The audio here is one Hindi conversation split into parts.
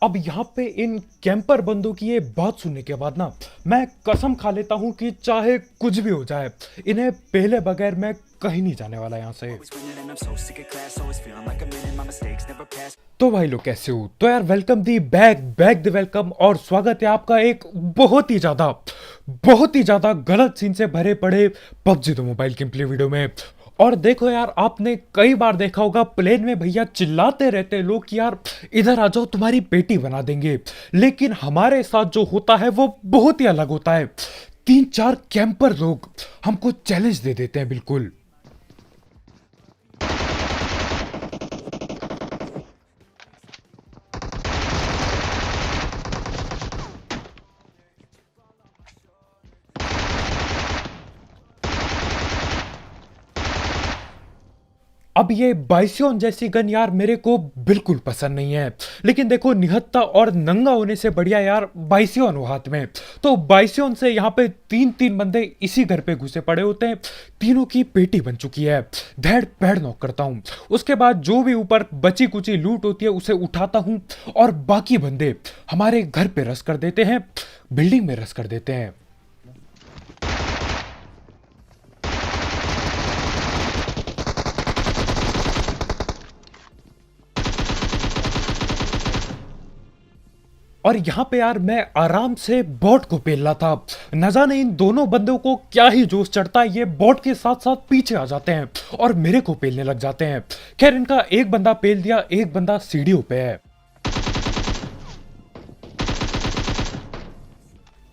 अब यहाँ पे इन कैंपर बंदों की ये बात सुनने के बाद ना मैं कसम खा लेता हूँ कि चाहे कुछ भी हो जाए इन्हें पहले बगैर मैं कहीं नहीं जाने वाला यहाँ से। तो भाई लोग कैसे हो? तो यार welcome the back back the welcome और स्वागत है आपका एक बहुत ही ज्यादा गलत सीन से भरे पड़े PUBG the mobile game play video में। और देखो यार, आपने कई बार देखा होगा प्लेन में भैया चिल्लाते रहते हैं लोग कि यार इधर आ जाओ तुम्हारी पेटी बना देंगे, लेकिन हमारे साथ जो होता है वो बहुत ही अलग होता है। 3-4 कैंपर लोग हमको चैलेंज दे देते हैं बिल्कुल। अब ये बाइसियोन जैसी गन यार मेरे को बिल्कुल पसंद नहीं है, लेकिन देखो निहत्था और नंगा होने से बढ़िया यार बाइसियोन हो हाथ में। तो बाइसियोन से यहाँ पे 3-3 बंदे इसी घर पे घुसे पड़े होते हैं, तीनों की पेटी बन चुकी है। धैड़ पैड़ नॉक करता हूँ, उसके बाद जो भी ऊपर बची कुची लूट होती है उसे उठाता हूँ और बाकी बंदे हमारे घर पे रस कर देते हैं, बिल्डिंग में रस कर देते हैं। और यहाँ पे यार मैं आराम से बॉट को पेल रहा था, न जाने इन दोनों बंदों को क्या ही जोश चढ़ता है, ये बॉट के साथ साथ पीछे आ जाते हैं और मेरे को पेलने लग जाते हैं। खैर इनका एक बंदा पेल दिया, एक बंदा सीढ़ियों पे है।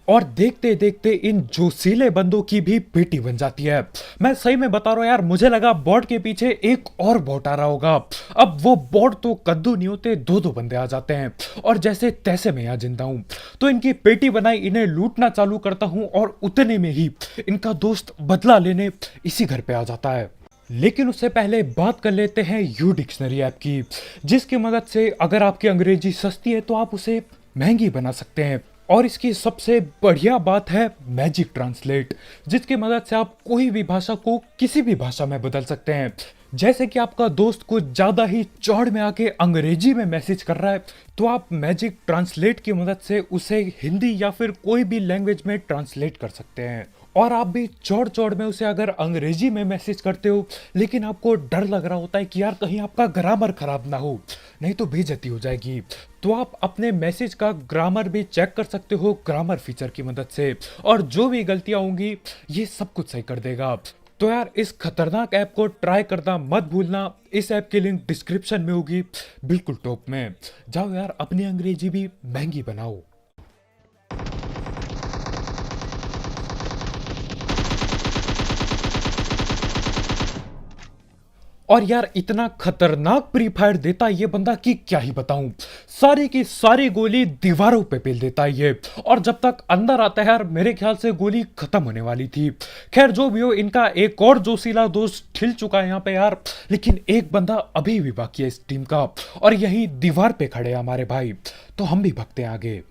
और देखते देखते इन जोशीले बंदों की भी पेटी बन जाती है। मैं सही में बता रहा हूं यार, मुझे लगा बॉट के पीछे एक और बॉट आ रहा होगा। अब वो बॉट तो कद्दू नहीं होते, दो दो बंदे आ जाते हैं और जैसे तैसे मैं यहाँ जिंदा हूं। तो इनकी पेटी बनाई, इन्हें लूटना चालू करता हूं और उतने में ही इनका दोस्त बदला लेने इसी घर पे आ जाता है। लेकिन उससे पहले बात कर लेते हैं यू डिक्शनरी ऐप की, जिसकी मदद से अगर आपकी अंग्रेजी सस्ती है तो आप उसे महंगी बना सकते हैं। और इसकी सबसे बढ़िया बात है मैजिक ट्रांसलेट, जिसकी मदद से आप कोई भी भाषा को किसी भी भाषा में बदल सकते हैं। जैसे कि आपका दोस्त कुछ ज्यादा ही चौड़ में आके अंग्रेजी में मैसेज कर रहा है, तो आप मैजिक ट्रांसलेट की मदद से उसे हिंदी या फिर कोई भी लैंग्वेज में ट्रांसलेट कर सकते हैं। और आप भी चौड़ चौड़ में उसे अगर अंग्रेजी में मैसेज करते हो, लेकिन आपको डर लग रहा होता है कि यार कहीं आपका ग्रामर खराब ना हो, नहीं तो बेइज्जती हो जाएगी, तो आप अपने मैसेज का ग्रामर भी चेक कर सकते हो ग्रामर फीचर की मदद से, और जो भी गलतियां होंगी ये सब कुछ सही कर देगा। तो यार इस खतरनाक ऐप को ट्राई करना मत भूलना, इस ऐप की लिंक डिस्क्रिप्शन में होगी, बिल्कुल टॉप में। जाओ यार अपनी अंग्रेजी भी महंगी बनाओ। और यार इतना खतरनाक प्री फायर देता है ये बंदा कि क्या ही बताऊं, सारी की सारी गोली दीवारों पे पेल देता है ये, और जब तक अंदर आता है यार मेरे ख्याल से गोली खत्म होने वाली थी। खैर जो भी हो, इनका एक और जोशीला दोस्त ठिल चुका है यहाँ पे यार, लेकिन एक बंदा अभी भी बाकी है इस टीम का, और यही दीवार पे खड़े हैं हमारे भाई, तो हम भी भगते हैं आगे।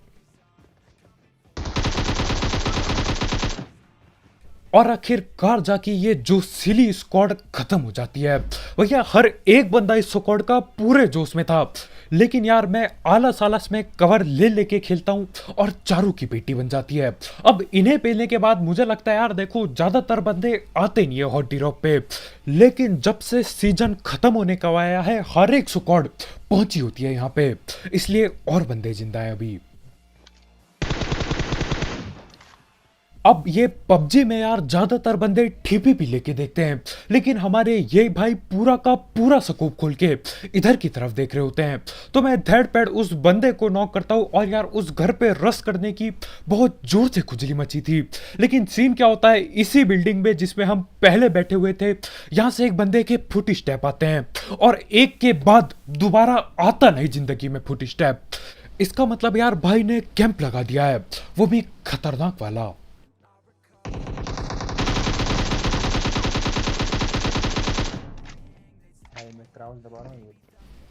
और आखिरकार जाके ये जो सिली स्क्वाड खत्म हो जाती है। भैया हर एक बंदा इस स्क्वाड का पूरे जोश में था, लेकिन यार मैं आलस आलस में कवर ले लेके खेलता हूँ और चारों की पेटी बन जाती है। अब इन्हें पेलने के बाद मुझे लगता है यार देखो ज्यादातर बंदे आते नहीं है हॉट ड्रॉप पे, लेकिन जब से सीजन खत्म होने का आया है हर एक स्क्वाड पहुंची होती है यहाँ पे, इसलिए और बंदे जिंदा है अभी। अब ये पबजी में यार ज्यादातर बंदे ठीपी भी लेके देखते हैं, लेकिन हमारे ये भाई पूरा का पूरा स्कोप खोल के इधर की तरफ देख रहे होते हैं। तो मैं धैड़ पैड़ उस बंदे को नॉक करता हूँ, और यार उस घर पे रश करने की बहुत जोर से खुजली मची थी। लेकिन सीन क्या होता है, इसी बिल्डिंग में जिसमें हम पहले बैठे हुए थे, यहाँ से एक बंदे के फुट स्टेप आते हैं, और एक के बाद दोबारा आता नहीं जिंदगी में फुट स्टेप। इसका मतलब यार भाई ने कैंप लगा दिया है, वो भी खतरनाक वाला।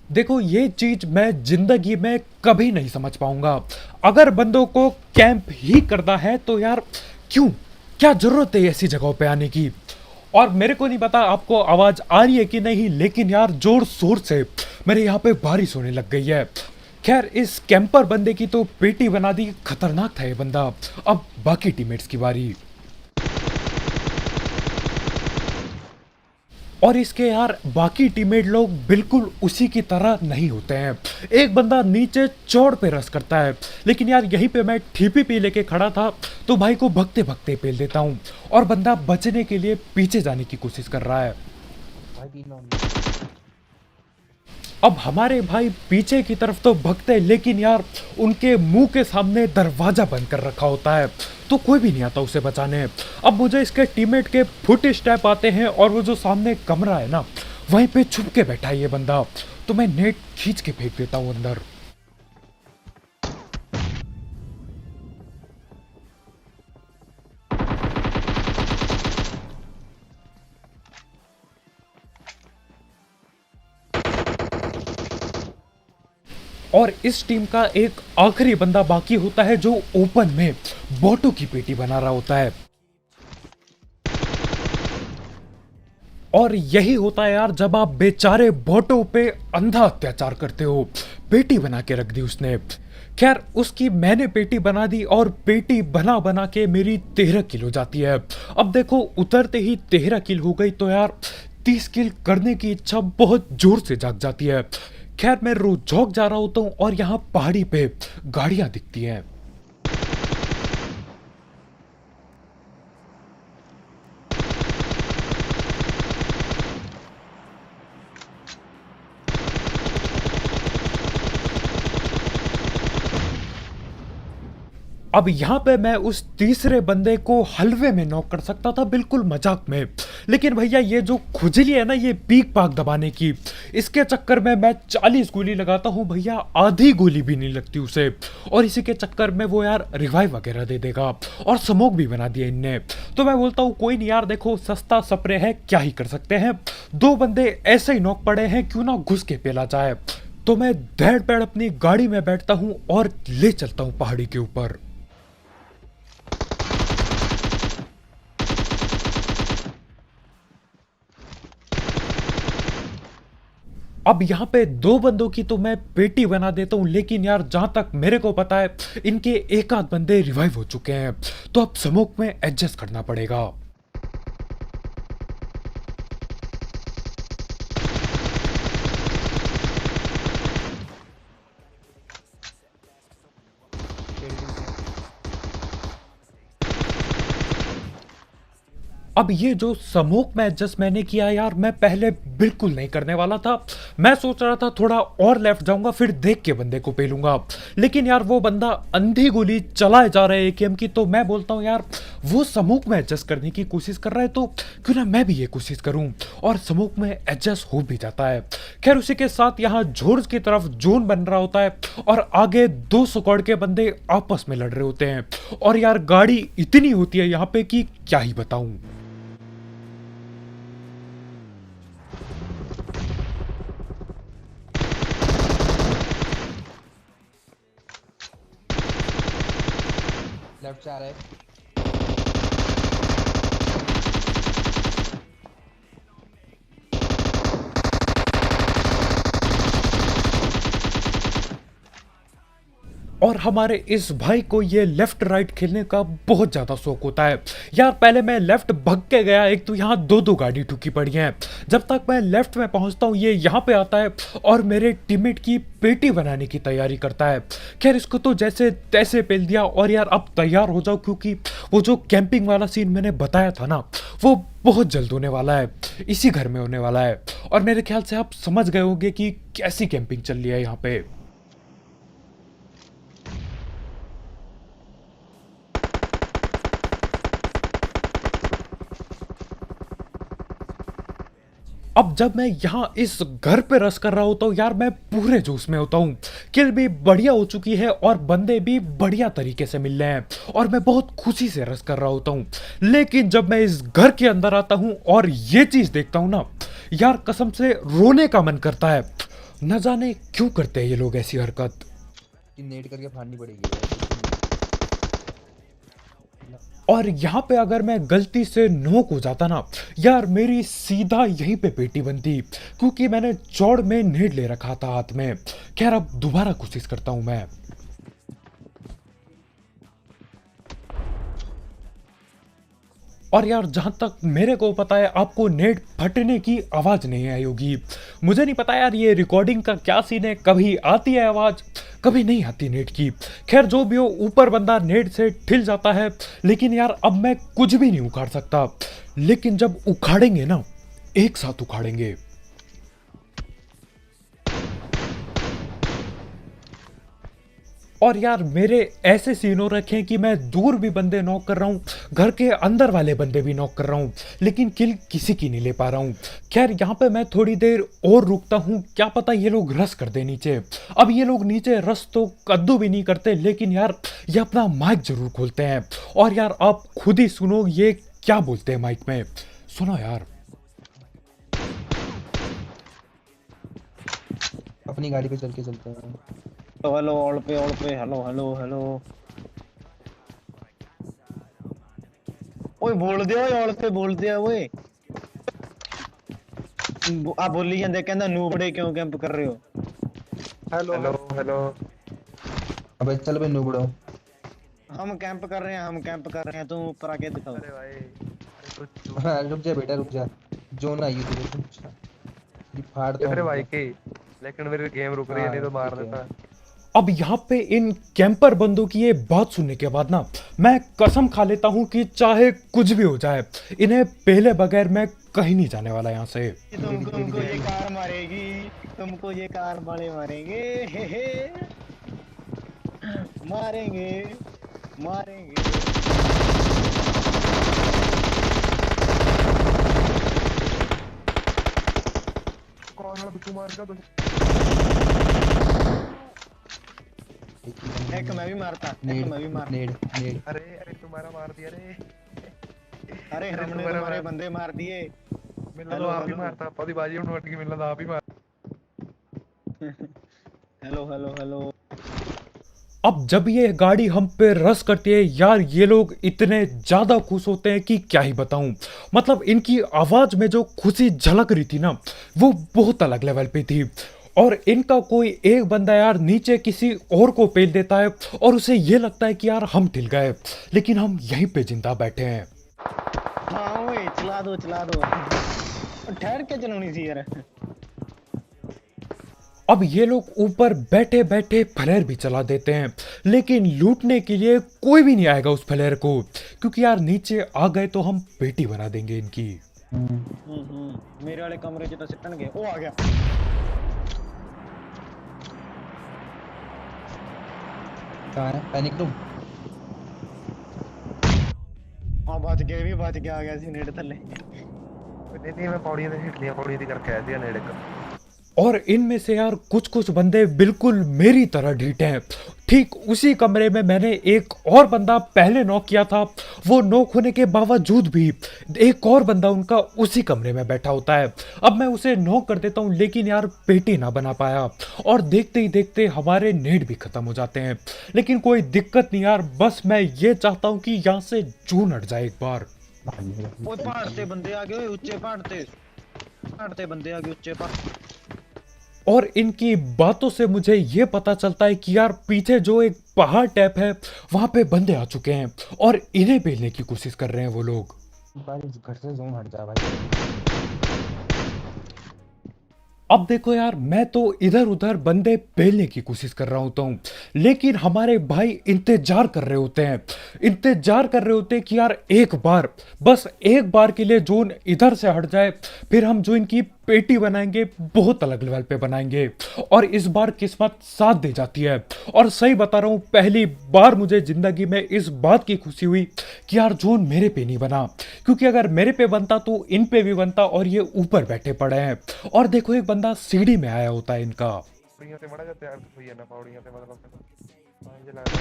देखो ये चीज मैं जिंदगी में कभी नहीं समझ पाऊंगा। अगर बंदों को कैंप ही करना है तो यार क्यों, क्या जरूरत है ऐसी जगहों पे आने की। और मेरे को नहीं पता आपको आवाज आ रही है कि नहीं, लेकिन यार जोर शोर से मेरे यहाँ पे बारिश होने लग गई है। खैर इस कैंपर बंदे की तो पेटी बना दी, खतरनाक था ये बंदा। अब बाकी टीममेट्स की बारी। और इसके यार बाकी टीममेट लोग बिल्कुल उसी की तरह नहीं होते हैं। एक बंदा नीचे चौड़ पे रस करता है, लेकिन यार यहीं पे मैं TPP लेके खड़ा था तो भाई को भगते भगते पेल देता हूँ और बंदा बचने के लिए पीछे जाने की कोशिश कर रहा है। अब हमारे भाई पीछे की तरफ तो भगते हैं, लेकिन यार उनके मुंह के सामने दरवाजा बंद कर रखा होता है तो कोई भी नहीं आता उसे बचाने। अब मुझे इसके टीममेट के फुट स्टेप आते हैं और वो जो सामने कमरा है ना वहीं पे छुप के बैठा है ये बंदा, तो मैं नेट खींच के फेंक देता हूँ अंदर। और इस टीम का एक आखिरी बंदा बाकी होता है जो ओपन में बोटो की पेटी बना रहा होता है। और यही होता है यार जब आप बेचारे बोटो पे अंधा अत्याचार करते हो। पेटी बना के रख दी उसने। खैर उसकी मैंने पेटी बना दी और पेटी बना बना के मेरी 13 किलो जाती है। अब देखो उतरते ही 13 किल हो गई तो यार 30 किल करने की इच्छा बहुत जोर से जाग जाती है। खैर मैं रोजौक जा रहा होता हूँ और यहाँ पहाड़ी पे गाड़ियां दिखती हैं। अब यहाँ पे मैं उस तीसरे बंदे को हलवे में नॉक कर सकता था, बिल्कुल मजाक में, लेकिन भैया ये जो खुजली है ना ये पीक पाक दबाने की, इसके चक्कर में मैं 40 गोली लगाता हूँ भैया, आधी गोली भी नहीं लगती उसे। और इसी के चक्कर में वो यार रिवाइव वगैरह दे देगा और स्मोक भी बना दिया इनने। तो मैं बोलता हूँ कोई नहीं यार, देखो सस्ता स्प्रे है, क्या ही कर सकते हैं। 2 बंदे ऐसे ही नॉक पड़े हैं, क्यों ना घुस के पेला जाए। तो मैं धैड़ पैड़ अपनी गाड़ी में बैठता हूँ और ले चलता हूँ पहाड़ी के ऊपर। अब यहाँ पे 2 बंदों की तो मैं पेटी बना देता हूँ, लेकिन यार जहां तक मेरे को पता है इनके एक आध बंदे रिवाइव हो चुके हैं, तो अब स्मोक में एडजस्ट करना पड़ेगा। अब ये जो स्मोक में एडजस्ट मैंने किया यार, मैं पहले बिल्कुल नहीं करने वाला था। मैं सोच रहा था थोड़ा और लेफ्ट जाऊंगा फिर देख के बंदे को पेलूंगा, लेकिन यार वो बंदा अंधी गोली चलाए जा रहा है AKM की, तो मैं बोलता हूँ यार वो स्मोक में एडजस्ट करने की कोशिश कर रहा है तो क्यों ना मैं भी ये कोशिश करूं, और स्मोक में एडजस्ट हो भी जाता है। खैर उसी के साथ यहाँ जोर्स की तरफ जोन बन रहा होता है और आगे 2 स्क्वाड के बंदे आपस में लड़ रहे होते हैं, और यार गाड़ी इतनी होती है यहाँ पे कि क्या ही बताऊं। लेफ्ट से आ रहा है। और हमारे इस भाई को ये लेफ्ट राइट खेलने का बहुत ज्यादा शौक होता है यार। पहले मैं लेफ्ट भग के गया, एक तो यहाँ 2 गाड़ी ठुकी पड़ी हैं। जब तक मैं लेफ्ट में पहुंचता हूँ ये यहाँ पे आता है और मेरे टीममेट की पेटी बनाने की तैयारी करता है। खैर इसको तो जैसे तैसे पेल दिया, और यार अब तैयार हो जाओ क्योंकि वो जो कैंपिंग वाला सीन मैंने बताया था ना वो बहुत जल्द होने वाला है, इसी घर में होने वाला है। और मेरे ख्याल से आप समझ गए होंगे कि कैसी कैंपिंग चल रही है यहाँ पे। अब जब मैं यहाँ इस घर पे रस कर रहा होता हूँ यार, मैं पूरे जोश में होता हूँ। किल भी बढ़िया हो चुकी है और बंदे भी बढ़िया तरीके से मिल रहे हैं और मैं बहुत खुशी से रस कर रहा होता हूँ। लेकिन जब मैं इस घर के अंदर आता हूँ और ये चीज देखता हूँ ना यार, कसम से रोने का मन करता है। न जाने क्यों करते हैं ये लोग ऐसी हरकत। नेट करके फाड़नी पड़ेगी। और यहाँ पे अगर मैं गलती से नोक हो जाता ना यार, मेरी सीधा यहीं पे पेटी बनती, क्योंकि मैंने चौड़ में नेट ले रखा था हाथ में। खैर अब दोबारा कोशिश करता हूँ मैं। और यार जहां तक मेरे को पता है आपको नेट फटने की आवाज नहीं आई होगी। मुझे नहीं पता यार ये रिकॉर्डिंग का क्या सीन है, कभी आती है आवाज कभी नहीं आती नेट की। खैर जो भी हो, ऊपर बंदा नेट से ठिल जाता है, लेकिन यार अब मैं कुछ भी नहीं उखाड़ सकता। लेकिन जब उखाड़ेंगे ना, एक साथ उखाड़ेंगे। और यार मेरे ऐसे सीन हो रखे हैं कि मैं दूर भी बंदे नॉक कर रहा हूँ, घर के अंदर वाले बंदे भी नॉक कर रहा हूँ, लेकिन किल किसी की नहीं ले पा रहा हूँ। खैर यहाँ पे मैं थोड़ी देर और रुकता हूँ, क्या पता ये लोग रस कर दे नीचे। अब ये लोग नीचे रस तो कद्दू भी नहीं करते, लेकिन यार ये अपना माइक जरूर खोलते हैं। और यार आप खुद ही सुनो ये क्या बोलते हैं माइक में, सुनो यार। अपनी गाड़ी पे चल के चलते हैं। तो हेलो ऑल पे हेलो हेलो हेलो। ओए बोल दे, ओए ऑल पे बोल दे ओए। आ बोली ਜਾਂਦੇ ਕਹਿੰਦਾ ਨੂਬੜੇ ਕਿਉਂ ਕੈਂਪ ਕਰ ਰਹੇ ਹੋ। Hello hello hello. अबे चल बे नुबड़ो। हम कैंप कर रहे हैं, हम कैंप कर रहे हैं, तुम ऊपर आके दिखाओ। अरे भाई हाँ रुक जा बेटा रुक जा, जो ना आई तुझे कुछ ये फाड़ तो अरे भाई के, लेकिन मेरी गेम रुक रही है, नहीं तो मार ठीक है। देता। अब यहाँ पे इन कैंपर बंदों की ये बात सुनने के बाद ना मैं कसम खा लेता हूँ कि चाहे कुछ भी हो जाए, इन्हें पहले बगैर मैं कहीं नहीं जाने वाला यहाँ से। तुमको ये कार मारेगी, तुमको ये कार वाले मारेंगे। हे हे। मारेंगे मारेंगे। कौन वाला बिट्टू मार का तो एक मैं भी मारता, एक मैं भी मारता। नेड नेड अरे अरे तुम्हारा मार दिया रे। अरे अरे हमने तुम्हारा तुम्हारे मार- बंदे मार दिए। मिलना तो हेलो, आप ही हेलो। मारता, पौधी बाजी में उठ के मिलना तो आप ही मार। Hello hello hello. अब जब ये गाड़ी हम पे रस करती है यार, ये लोग इतने ज्यादा खुश होते हैं कि क्या ही बताऊं। मतलब इनकी आवाज में जो खुशी झलक रही थी ना, वो बहुत अलग लेवल पे थी। और इनका कोई एक बंदा यार नीचे किसी और को पेल देता है और उसे ये लगता है कि यार हम ठिल गए, लेकिन हम यहीं पे जिंदा बैठे हैं। हाँ ओए चला दो चला दो। ठहर के चलानी थी यार। अब ये लोग ऊपर बैठे बैठे फ्लेयर भी चला देते हैं, लेकिन लूटने के लिए कोई भी नहीं आएगा उस फ्लेयर को, क्योंकि यार नीचे आ गए तो हम पेटी बना देंगे इनकी। मेरे वाले कमरे च तो सिटन गए। ओ आ गया। कहाँ है पैनिक रूम? हाँ बच गए भी, बच गया, आ गया सी नेट थल्ले। नहीं नहीं, मैं पौड़ियां से हिट लिया, पौड़ियां दी करके आया थी नेड़े का। और इनमें से यार कुछ कुछ बंदे बिल्कुल मेरी तरह ढीठ हैं। ठीक उसी कमरे में मैंने एक और बंदा पहले नॉक किया था, वो नॉक होने के बावजूद भी एक और बंदा उनका उसी कमरे में बैठा होता है। अब मैं उसे नॉक कर देता हूँ, लेकिन यार पेटी ना बना पाया, और देखते ही देखते हमारे नेट भी खत्म हो जाते हैं। लेकिन कोई दिक्कत नहीं यार, बस मैं ये चाहता हूँ कि यहाँ से जून हट जाए एक बार। ओए पहाड़ ते बंदे आ गए, ओए ऊंचे पहाड़ ते बंदे आ गए ऊंचे पहाड़। और इनकी बातों से मुझे ये पता चलता है कि यार पीछे जो एक पहाड़ टैप है वहां पे बंदे आ चुके हैं और इन्हें पेलने की कोशिश कर रहे हैं वो लोग। भाई घर से जोन हट जा भाई। अब देखो यार, मैं तो इधर उधर बंदे पेलने की कोशिश कर रहा होता हूँ, लेकिन हमारे भाई इंतजार कर रहे होते हैं, इंतजार कर रहे होते हैं कि यार एक बार, बस एक बार के लिए जोन इधर से हट जाए, फिर हम जो इनकी पेटी बनाएंगे बहुत अलग लेवल पे बनाएंगे। और इस बार किस्मत साथ दे जाती है, और सही बता रहा हूँ पहली बार मुझे जिंदगी में इस बात की खुशी हुई कि यार जोन मेरे पे नहीं बना, क्योंकि अगर मेरे पे बनता तो इन पे भी बनता, और ये ऊपर बैठे पड़े हैं। और देखो एक बंदा सीढ़ी में आया होता है इनका। पौड़ियां से मड़ा जाते यार, हुई है ना पौड़ियां से, मतलब मुझे लगा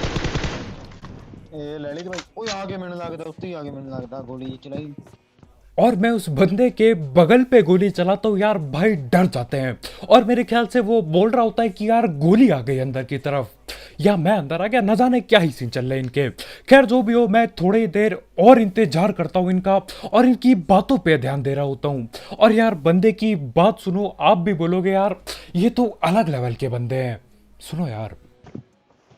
ए ले ली भाई। ओए आगे मैंने लगता, उससे ही आगे मैंने लगता गोली चलाई। और मैं उस बंदे के बगल पे गोली चलाता हूँ यार, भाई डर जाते हैं, और मेरे ख्याल से वो बोल रहा होता है कि यार गोली आ गई अंदर की तरफ, या मैं अंदर आ गया, न जाने क्या ही सीन चल रहे हैं इनके। खैर जो भी हो, मैं थोड़ी देर और इंतजार करता हूँ इनका और इनकी बातों पे ध्यान दे रहा होता हूँ। और यार बंदे की बात सुनो, आप भी बोलोगे यार ये तो अलग लेवल के बंदे हैं। सुनो यार।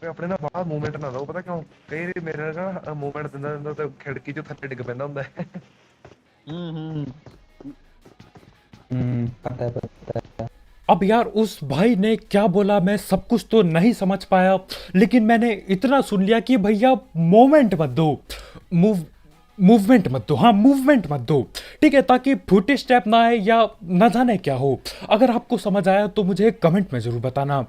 ਆਪਣੇ ਨਾਲ ਬਾਹਰ ਮੂਵਮੈਂਟ ਨਾ ਦੋ, ਪਤਾ ਕਿਉਂ? ਕਈ ਵਾਰੀ ਮੇਰੇ ਨਾਲ ਨਾ ਮੂਵਮੈਂਟ ਦਿੰਦਾ ਦਿੰਦਾ ਤੇ ਖਿੜਕੀ ਚੋਂ ਥੱਲੇ ਡਿੱਗ ਪੈਂਦਾ ਹੁੰਦਾ ਹੈ। पता है पता है। अब यार उस भाई ने क्या बोला मैं सब कुछ तो नहीं समझ पाया, लेकिन मैंने इतना सुन लिया कि भैया मोमेंट मत दो, मूवमेंट मत दो, हाँ मूवमेंट मत दो, ठीक है, ताकि फुटे स्टेप ना आए या न जाने क्या हो। अगर आपको समझ आया तो मुझे कमेंट में जरूर बताना।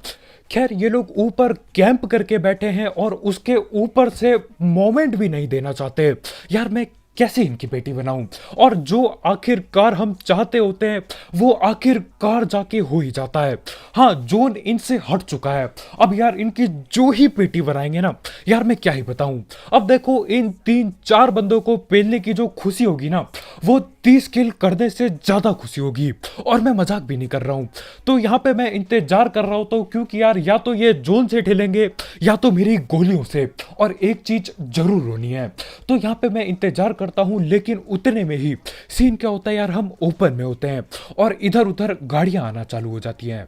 खैर ये लोग ऊपर कैंप करके बैठे हैं और उसके ऊपर से मोमेंट भी नहीं देना चाहते। यार मैं कैसे इनकी बेटी बनाऊं? और जो आखिरकार हम चाहते होते हैं वो आखिरकार जाके हो ही जाता है। हाँ जोन इनसे हट चुका है। अब यार इनकी जो ही पेटी बनाएंगे ना, यार मैं क्या ही बताऊं। अब देखो इन 3-4 बंदों को पेलने की जो खुशी होगी ना, वो 30 किल करने से ज्यादा खुशी होगी। और मैं मजाक भी नहीं कर रहा हूं। तो यहाँ पे मैं इंतजार कर रहा होता हूँ, क्योंकि यार या तो ये जोन से ठेलेंगे या तो मेरी गोलियों से, और एक चीज जरूर होनी है। तो यहाँ पे मैं इंतजार करता हूँ, लेकिन उतने में ही सीन क्या होता है यार, हम ओपन में होते हैं और इधर उधर गाड़ियां आना चालू हो जाती हैं।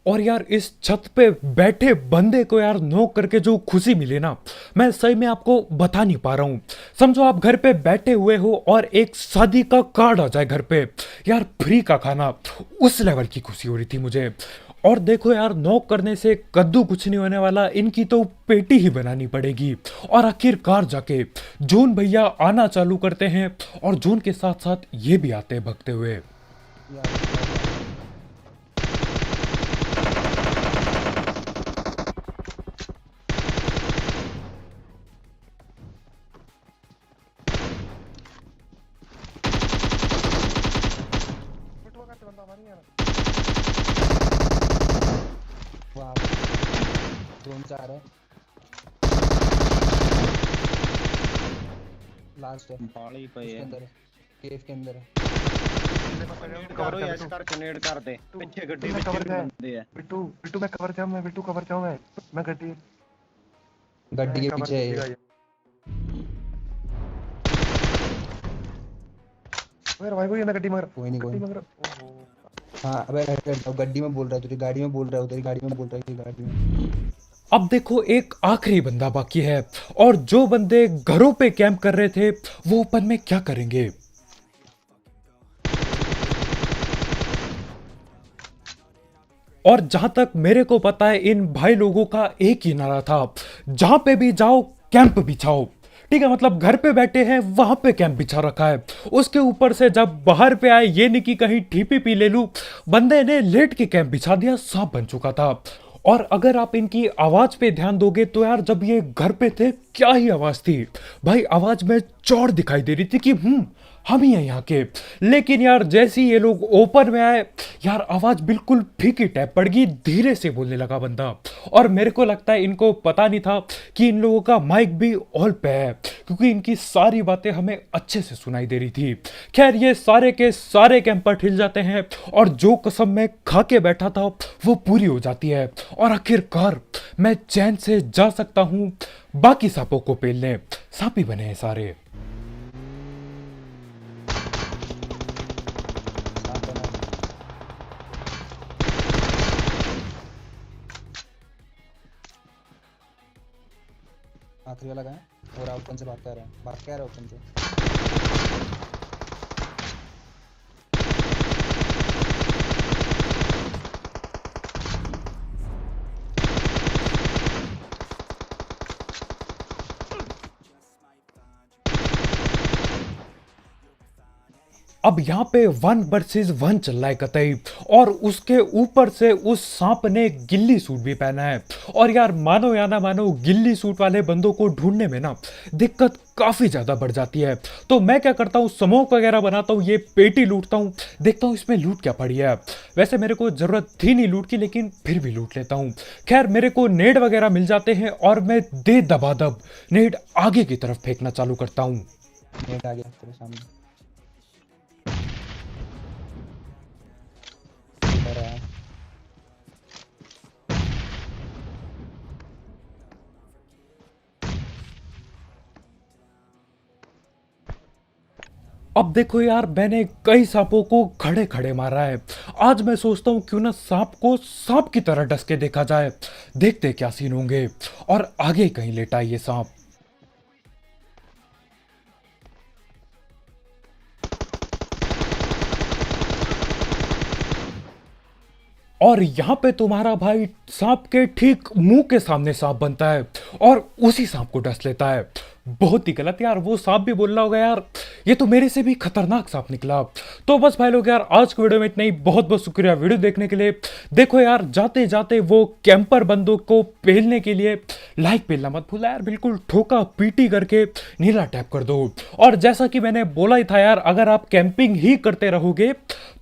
और यार इस छत पे बैठे बंदे को यार नॉक करके जो खुशी मिली ना, मैं सही में आपको बता नहीं पा रहा हूँ। समझो आप घर पे बैठे हुए हो और एक शादी का कार्ड आ जाए घर पे, यार फ्री का खाना, उस लेवल की खुशी हो रही थी मुझे। और देखो यार नॉक करने से कद्दू कुछ नहीं होने वाला, इनकी तो पेटी ही बनानी पड़ेगी। और आखिरकार जाके जून भैया आना चालू करते हैं और जून के साथ साथ ये भी आते हैं भगते हुए। ਬਿੱਟੂ ਘੱਟ ਬੰਦਾ ਮਾਰੀ ਯਾਰ। वहाँ जोन से आ रहा है, लास्ट है पाली पे इसके है। अंदर है, केव के अंदर है। नेड करो यस करके नेड कर दे, पीछे गड्डी मैं कवर पीछे है। बंदे है। ਬਿੱਟੂ ਬਿੱਟੂ ਮੈਂ ਕਵਰ ਚਾਹਾਂ, ਮੈਂ ਬਿੱਟੂ ਕਵਰ ਚਾਹਾਂ, ਮੈਂ ਗੱਡੀ गड्डी के cover पीछे है कीती ये। गई है। ओए रिवाइव हो जाना गड्डी मगर, कोई नहीं कोई गड्डी नहीं। मगर। ओहो हाँ अबे गड्डी में बोल रहा है, तुझे गाड़ी में बोल रहा है, तेरी गाड़ी में बोल रहा है, तेरी गाड़ी में। अब देखो एक आखिरी बंदा बाकी है, और जो बंदे घरों पे कैंप कर रहे थे वो ओपन में क्या करेंगे। और जहां तक मेरे को पता है इन भाई लोगों का एक ही नारा था, जहां पे भी जाओ कैंप बिछाओ, ठीक है, मतलब घर पे बैठे हैं वहां पे कैंप बिछा रखा है। उसके ऊपर से जब बाहर पे आए ये नहीं कि कहीं ठीपी पी ले लूं, बंदे ने लेट के कैंप बिछा दिया, सांप बन चुका था। और अगर आप इनकी आवाज पे ध्यान दोगे तो यार जब ये घर पे थे क्या ही आवाज थी भाई, आवाज में चौड़ दिखाई दे रही थी कि हम ही हैं यहाँ के। लेकिन यार जैसे ही ये लोग ओपन में आए यार आवाज बिल्कुल फीकी टाइप पड़ गई, धीरे से बोलने लगा बंदा। और मेरे को लगता है इनको पता नहीं था कि इन लोगों का माइक भी ऑल पे है, क्योंकि इनकी सारी बातें हमें अच्छे से सुनाई दे रही थी। खैर ये सारे के सारे कैंपर हिल जाते हैं और जो कसम मैं खा के बैठा था वो पूरी हो जाती है, और आखिरकार मैं चैन से जा सकता हूँ बाकी सांपों को पेलने। सांप ही बने हैं सारे। सांप बना है। आखिरी वाला कहाँ है? और ओपन से भाग के आ रहा है, भाग के आ रहा है ओपन से। अब यहाँ पे 1 वर्सेस 1 चल रहा है कतई, और उसके ऊपर से उस सांप ने गिल्ली सूट भी पहना है। और यार मानो या ना मानो गिल्ली सूट वाले बंदों को ढूंढने में ना दिक्कत काफी ज्यादा बढ़ जाती है। तो मैं क्या करता हूँ, स्मोक वगैरह बनाता हूँ, ये पेटी लूटता हूँ, देखता हूँ इसमें लूट क्या पड़ी है। वैसे मेरे को जरूरत थी नहीं लूट की, लेकिन फिर भी लूट लेता हूँ। खैर मेरे को नेड वगैरह मिल जाते हैं और मैं दे दबादब नेड आगे की तरफ फेंकना चालू करता हूँ। नेट आ गया तेरे सामने। इधर आया। अब देखो यार, मैंने कई सांपों को खड़े खड़े मारा है। आज मैं सोचता हूँ क्यों ना सांप को सांप की तरह डस के देखा जाए, देखते क्या सीन होंगे और आगे कहीं लेटा ये सांप। और यहाँ पे तुम्हारा भाई सांप के ठीक मुंह के सामने सांप बनता है और उसी सांप को डस लेता है। बहुत ही गलत यार, वो सांप भी बोल रहा होगा यार ये तो मेरे से भी खतरनाक सांप निकला। तो बस भाई लोग यार, आज की वीडियो में इतना ही। बहुत बहुत शुक्रिया वीडियो देखने के लिए। देखो यार, जाते जाते वो कैंपर बंदूक को पेलने के लिए लाइक पेलना मत भूलना यार, बिल्कुल ठोका पीटी करके नीला टैप कर दो। और जैसा कि मैंने बोला ही था यार, अगर आप कैंपिंग ही करते रहोगे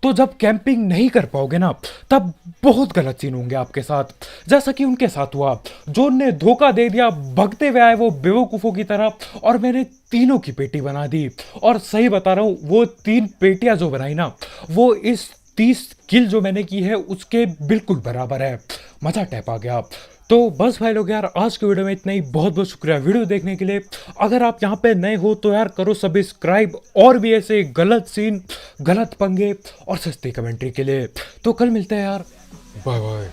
तो जब कैंपिंग नहीं कर पाओगे ना, तब बहुत गलत सीन होंगे आपके साथ, जैसा कि उनके साथ हुआ। जो ने धोखा दे दिया, भगते हुए आए वो बेवकूफों की तरह, और मैंने तीनों की पेटी बना दी। और सही बता रहा हूं, वो 3 पेटियां जो बनाई ना, वो इस 30 किल जो मैंने की है उसके बिल्कुल बराबर है। मजा टैप आ गया। तो बस भाई लोग यार, आज के वीडियो में इतना ही। बहुत बहुत शुक्रिया वीडियो देखने के लिए। अगर आप यहाँ पे नए हो तो यार करो सब्सक्राइब, और भी ऐसे गलत सीन, गलत पंगे और सस्ती कमेंट्री के लिए। तो कल मिलते हैं यार, बाय बाय।